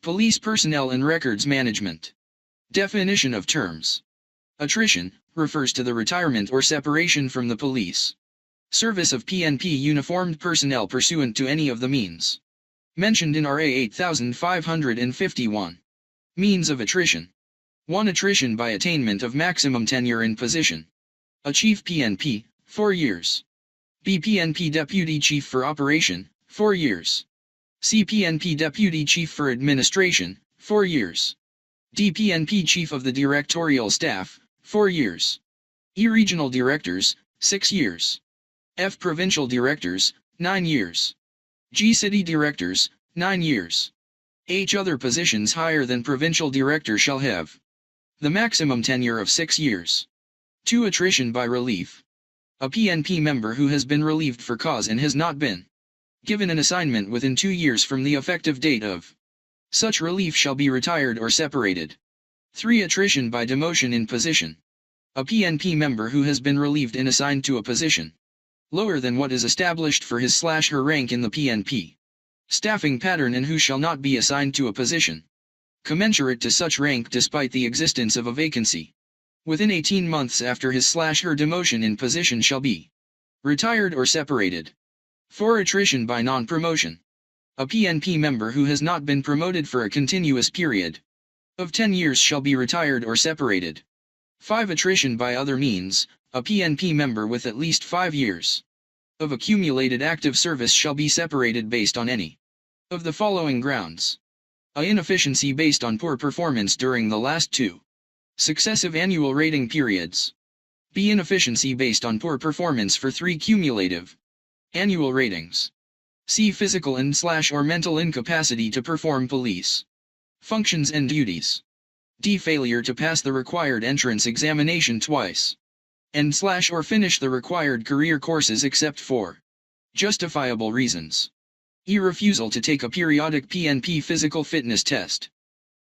Police personnel and records management. Definition of terms. Attrition refers to the retirement or separation from the police service of PNP uniformed personnel pursuant to any of the means mentioned in RA 8551. Means of attrition. 1. Attrition by attainment of maximum tenure in position. A Chief PNP, 4 years. B. PNP Deputy Chief for Operation, 4 years. C. PNP Deputy Chief for Administration, 4 years. D. PNP Chief of the Directorial Staff, 4 years. E. Regional Directors, 6 years. F. Provincial Directors, 9 years. G. City Directors, 9 years. H. Other positions higher than Provincial Director shall have the maximum tenure of 6 years. 2. Attrition by relief. A PNP member who has been relieved for cause and has not been given an assignment within 2 years from the effective date of such relief shall be retired or separated. 3. Attrition by demotion in position. A PNP member who has been relieved and assigned to a position lower than what is established for his/her rank in the PNP staffing pattern and who shall not be assigned to a position commensurate to such rank despite the existence of a vacancy within 18 months after his/her demotion in position shall be retired or separated. 4. Attrition by non-promotion. A PNP member who has not been promoted for a continuous period of 10 years shall be retired or separated. 5. Attrition by other means. A PNP member with at least 5 years of accumulated active service shall be separated based on any of the following grounds. A. Inefficiency based on poor performance during the last 2 successive annual rating periods. B. Inefficiency based on poor performance for 3 cumulative annual ratings. C. Physical and/or mental incapacity to perform police functions and duties. D. Failure to pass the required entrance examination twice and/or finish the required career courses except for justifiable reasons. E. Refusal to take a periodic PNP physical fitness test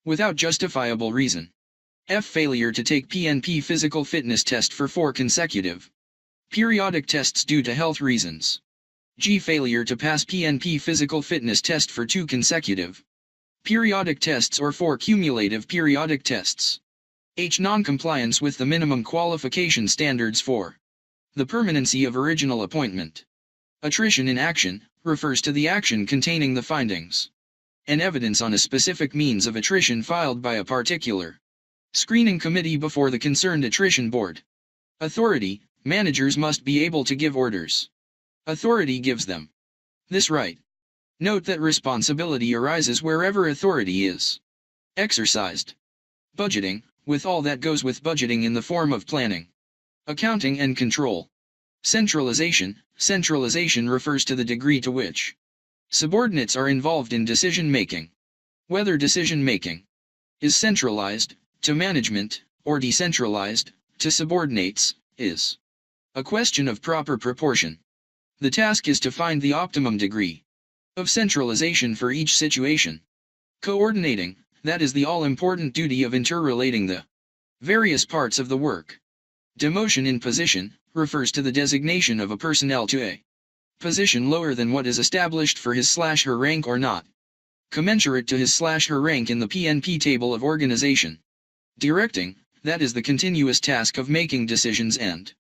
without justifiable reason. F. Failure to take PNP physical fitness test for 4 consecutive periodic tests due to health reasons. G. Failure to pass PNP physical fitness test for 2 consecutive periodic tests or 4 cumulative periodic tests. H. Non-compliance with the minimum qualification standards for the permanency of original appointment. Attrition in action refers to the action containing the findings and evidence on a specific means of attrition filed by a particular screening committee before the concerned attrition board. Authority. Managers must be able to give orders. Authority gives them this right. Note that responsibility arises wherever authority is exercised. Budgeting, with all that goes with budgeting in the form of planning, accounting and control. Centralization. Centralization refers to the degree to which subordinates are involved in decision-making. Whether decision-making is centralized to management or decentralized to subordinates is a question of proper proportion. The task is to find the optimum degree of centralization for each situation. Coordinating, that is the all-important duty of interrelating the various parts of the work. Demotion in position refers to the designation of a personnel to a position lower than what is established for his/her rank or not commensurate to his/her rank in the PNP table of organization. Directing, that is the continuous task of making decisions and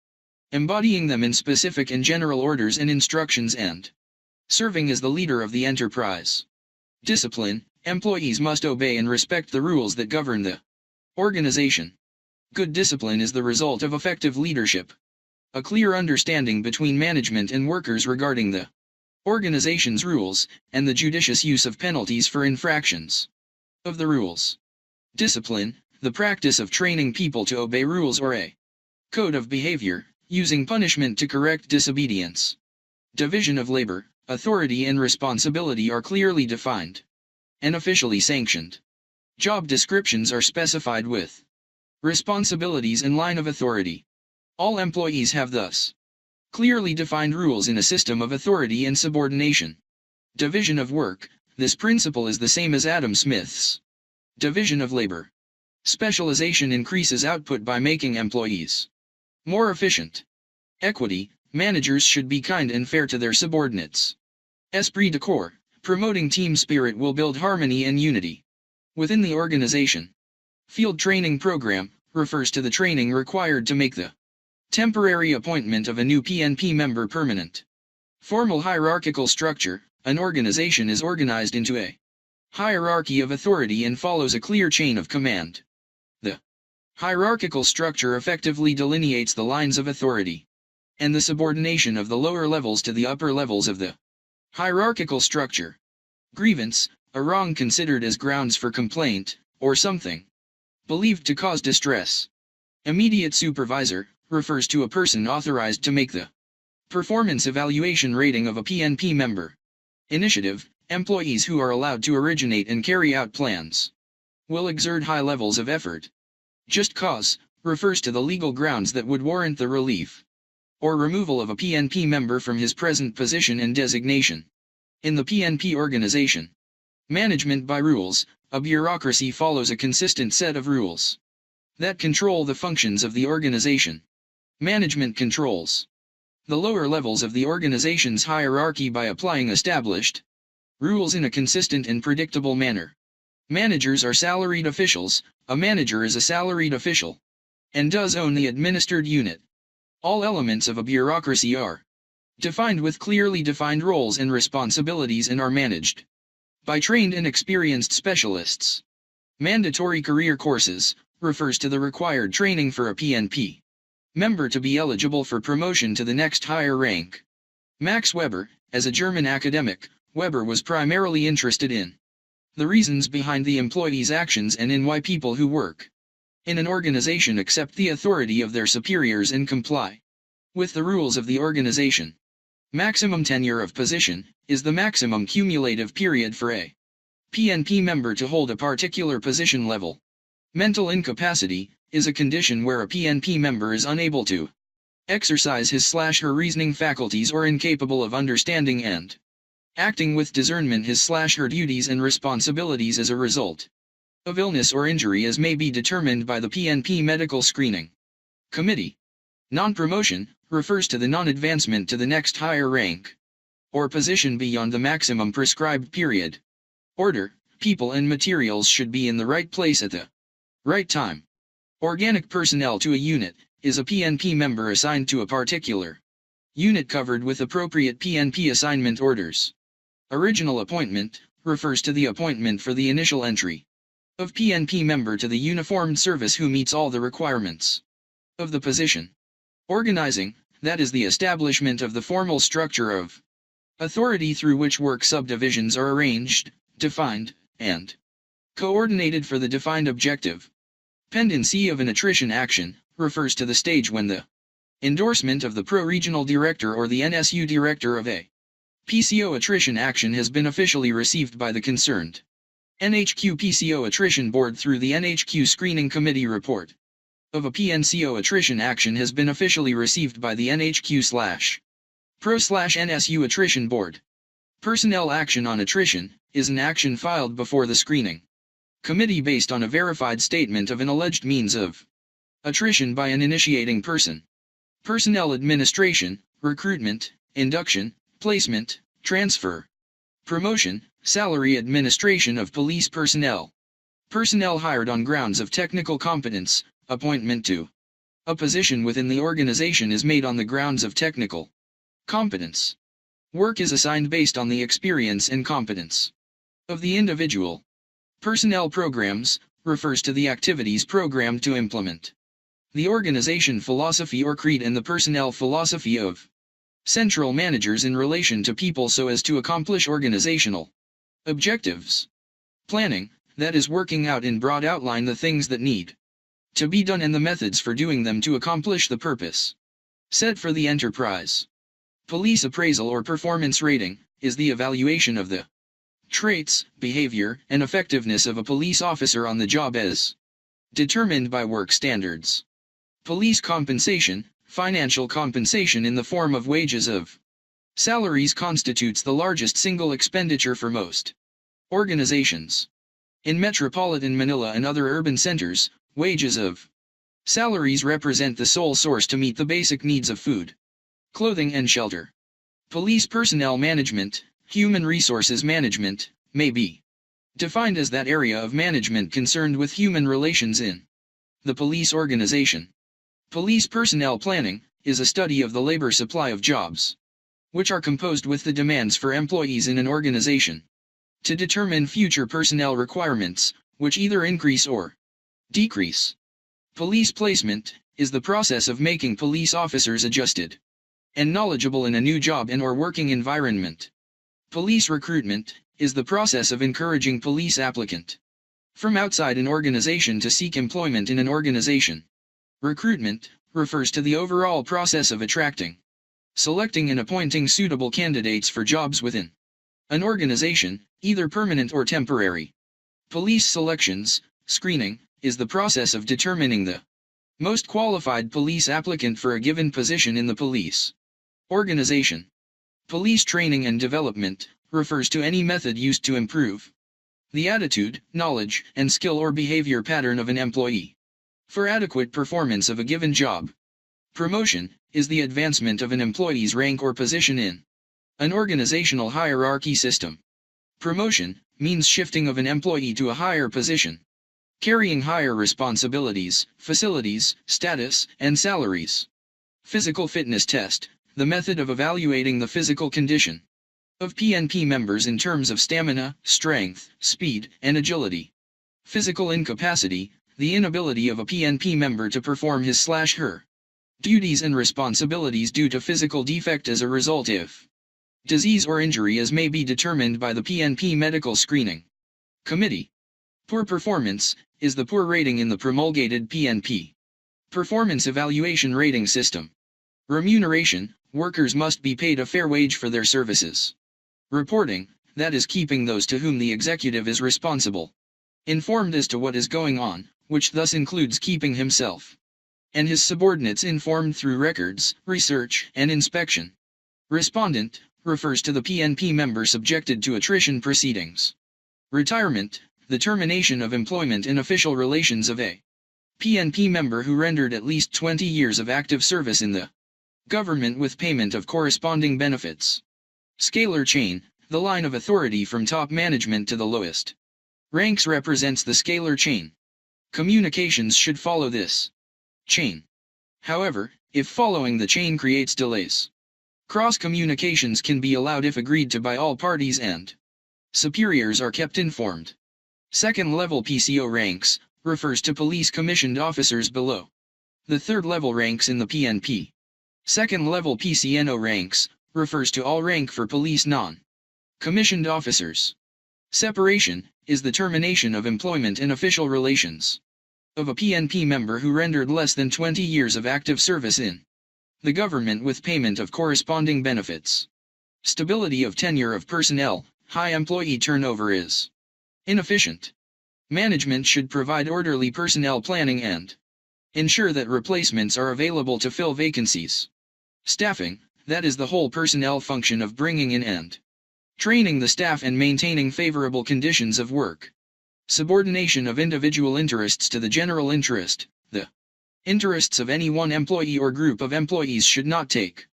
embodying them in specific and general orders and instructions and serving as the leader of the enterprise. Discipline, employees must obey and respect the rules that govern the organization. Good discipline is the result of effective leadership. A clear understanding between management and workers regarding the organization's rules, and the judicious use of penalties for infractions of the rules. Discipline, the practice of training people to obey rules or a code of behavior, using punishment to correct disobedience. Division of labor, authority and responsibility are clearly defined and officially sanctioned. Job descriptions are specified with responsibilities and line of authority. All employees have thus clearly defined rules in a system of authority and subordination. Division of work, this principle is the same as Adam Smith's division of labor. Specialization increases output by making employees more efficient. Equity, managers should be kind and fair to their subordinates. Esprit de corps, promoting team spirit will build harmony and unity. Within the organization, field training program refers to the training required to make the temporary appointment of a new PNP member permanent. Formal hierarchical structure: an organization is organized into a hierarchy of authority and follows a clear chain of command. The hierarchical structure effectively delineates the lines of authority and the subordination of the lower levels to the upper levels of the hierarchical structure. Grievance: a wrong considered as grounds for complaint, or something believed to cause distress. Immediate supervisor refers to a person authorized to make the performance evaluation rating of a PNP member. Initiative: employees who are allowed to originate and carry out plans will exert high levels of effort. Just cause refers to the legal grounds that would warrant the relief or removal of a PNP member from his present position and designation. In the PNP organization, management by rules: a bureaucracy follows a consistent set of rules that control the functions of the organization. Management controls the lower levels of the organization's hierarchy by applying established rules in a consistent and predictable manner. Managers are salaried officials. A manager is a salaried official and does own the administered unit. All elements of a bureaucracy are defined with clearly defined roles and responsibilities and are managed by trained and experienced specialists. Mandatory career courses refers to the required training for a PNP member to be eligible for promotion to the next higher rank. Max Weber: as a German academic, Weber was primarily interested in the reasons behind the employee's actions and in why people who work in an organization accept the authority of their superiors and comply with the rules of the organization. Maximum tenure of position is the maximum cumulative period for a PNP member to hold a particular position level. Mental incapacity is a condition where a PNP member is unable to exercise his/her reasoning faculties or incapable of understanding and acting with discernment his/her duties and responsibilities as a result of illness or injury, as may be determined by the PNP medical screening committee. Non-promotion refers to the non-advancement to the next higher rank or position beyond the maximum prescribed period. Order: people and materials should be in the right place at the right time. Organic personnel to a unit is a PNP member assigned to a particular unit covered with appropriate PNP assignment orders. Original appointment refers to the appointment for the initial entry of PNP member to the uniformed service who meets all the requirements of the position. Organizing: that is the establishment of the formal structure of authority through which work subdivisions are arranged, defined, and coordinated for the defined objective. Pendency of an attrition action refers to the stage when the endorsement of the pro-regional director or the NSU director of a PCO attrition action has been officially received by the concerned NHQ PCO attrition board through the NHQ screening committee. Report of a PNCO attrition action has been officially received by the NHQ/Pro/NSU attrition board. Personnel action on attrition is an action filed before the screening committee based on a verified statement of an alleged means of attrition by an initiating person. Personnel administration: recruitment, induction, placement, transfer, promotion, salary administration of police personnel. Personnel hired on grounds of technical competence. Appointment to a position within the organization is made on the grounds of technical competence. Work is assigned based on the experience and competence of the individual. Personnel programs refers to the activities programmed to implement the organization philosophy or creed and the personnel philosophy of central managers in relation to people so as to accomplish organizational objectives. Planning: that is working out in broad outline the things that need to be done and the methods for doing them to accomplish the purpose set for the enterprise. Police appraisal or performance rating is the evaluation of the traits, behavior, and effectiveness of a police officer on the job as determined by work standards. Police compensation: financial compensation in the form of wages of salaries constitutes the largest single expenditure for most organizations. In metropolitan Manila and other urban centers, wages of salaries represent the sole source to meet the basic needs of food, clothing and shelter. Police personnel management: human resources management, may be Defined as that area of management concerned with human relations in the police organization. Police personnel planning is a study of the labor supply of jobs, which are composed with the demands for employees in an organization, to determine future personnel requirements, which either increase or decrease. Police placement is the process of making police officers adjusted and knowledgeable in a new job and/or working environment. Police recruitment is the process of encouraging police applicant from outside an organization to seek employment in an organization. Recruitment refers to the overall process of attracting, selecting and appointing suitable candidates for jobs within an organization, either permanent or temporary. Police selections, screening, is the process of determining the most qualified police applicant for a given position in the police organization. Police training and development refers to any method used to improve the attitude, knowledge, and skill or behavior pattern of an employee for adequate performance of a given job. Promotion is the advancement of an employee's rank or position in an organizational hierarchy system. Promotion means shifting of an employee to a higher position, carrying higher responsibilities, facilities, status, and salaries. Physical fitness test, the method of evaluating the physical condition of PNP members in terms of stamina, strength, speed, and agility. Physical incapacity, the inability of a PNP member to perform his/her duties and responsibilities due to physical defect as a result of disease or injury as may be determined by the PNP medical screening committee. Poor performance is the poor rating in the promulgated PNP performance evaluation rating system. Remuneration, workers must be paid a fair wage for their services. Reporting, that is keeping those to whom the executive is responsible informed as to what is going on, which thus includes keeping himself and his subordinates informed through records, research, and inspection. Respondent refers to the PNP member subjected to attrition proceedings. Retirement, the termination of employment in official relations of a PNP member who rendered at least 20 years of active service in the government with payment of corresponding benefits. Scalar chain, the line of authority from top management to the lowest ranks represents the scalar chain. Communications should follow this chain. However, if following the chain creates delays, cross communications can be allowed if agreed to by all parties and superiors are kept informed. Second level PCO ranks refers to police commissioned officers below the third level ranks in the PNP. Second level PCNO ranks refers to all rank for police non-commissioned officers. Separation is the termination of employment in official relations of a PNP member who rendered less than 20 years of active service in the government with payment of corresponding benefits. Stability of tenure of personnel, high employee turnover is inefficient. Management should provide orderly personnel planning and ensure that replacements are available to fill vacancies. Staffing, that is the whole personnel function of bringing in and training the staff and maintaining favorable conditions of work. Subordination of individual interests to the general interest, the interests of any one employee or group of employees should not take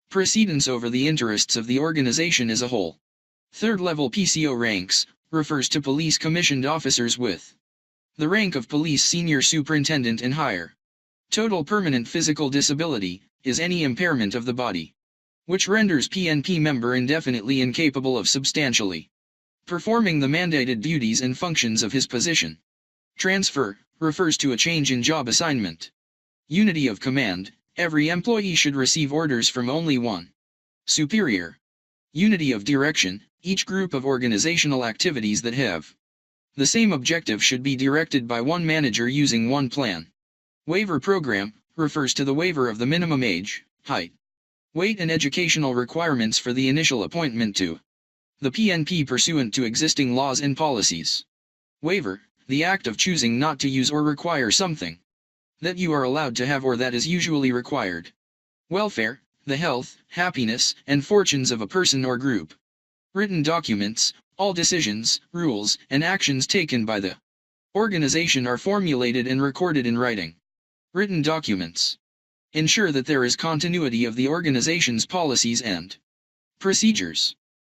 precedence over the interests of the organization as a whole. Third level PCO ranks refers to police commissioned officers with the rank of police senior superintendent and higher. Total permanent physical disability is any impairment of the body which renders PNP member indefinitely incapable of substantially performing the mandated duties and functions of his position. Transfer refers to a change in job assignment. Unity of command, every employee should receive orders from only one superior. Unity of direction, each group of organizational activities that have the same objective should be directed by one manager using one plan. Waiver program refers to the waiver of the minimum age, height, weight and educational requirements for the initial appointment to the PNP pursuant to existing laws and policies. Waiver, the act of choosing not to use or require something that you are allowed to have or that is usually required. Welfare, the health, happiness, and fortunes of a person or group. Written documents, all decisions, rules, and actions taken by the organization are formulated and recorded in writing. Written documents ensure that there is continuity of the organization's policies and procedures.